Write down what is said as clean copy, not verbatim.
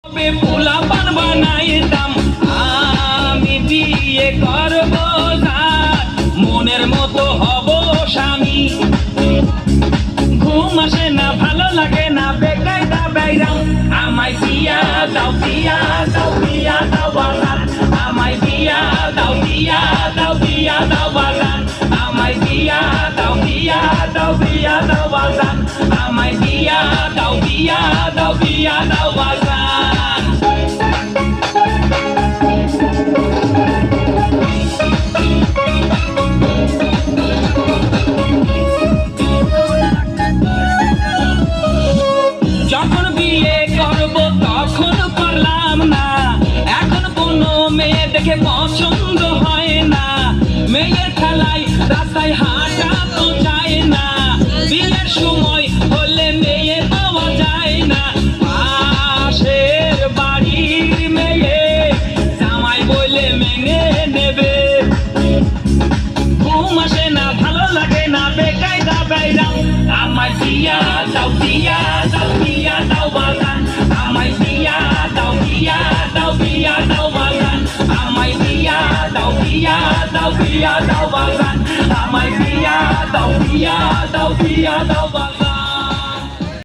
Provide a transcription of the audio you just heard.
পোলাপান বানাইতাম আমি বিয়ে করব যার মনের মতো হব স্বামী ঘুম আসে না ভালো লাগে না বেকায়দা বাইরাম আমায় বিয়া দাও বিয়া দাও বিয়া দাও বাগান আমায় বিয়া দাও বিয়া দাও বিয়া দাও বাগান আমায় বিয়া দাও বিয়া দাও বিয়া দাও বাগান আমায় বিয়া দাও বিয়া দাও বিয়া দাও বাগান যখন বিয়ে করব তখন পারলাম না এখন কোনো মেয়ে দেখে পছন্দ হয় না মেয়ের খেলায় রাস্তায় হাঁটা তো যায় না বিয়ের সময় হলে মেয়ে পাওয়া যায় না পাশের বাড়ির মেয়ে জামাই বলে মেনে নেবে ঘুম আসে না ভালো লাগে না বেকায়দা বাইরাম আমায় বিয়া দাও বিয়া দাও বিয়া দাও বাগান আমায় বিয়া দাও বিয়া দাও বিয়া দাও বাগান আমায় বিয়া দাও বিয়া দাও বিয়া দাও বাগান আমায় বিয়া দাও বিয়া দাও বিয়া দাও বাগান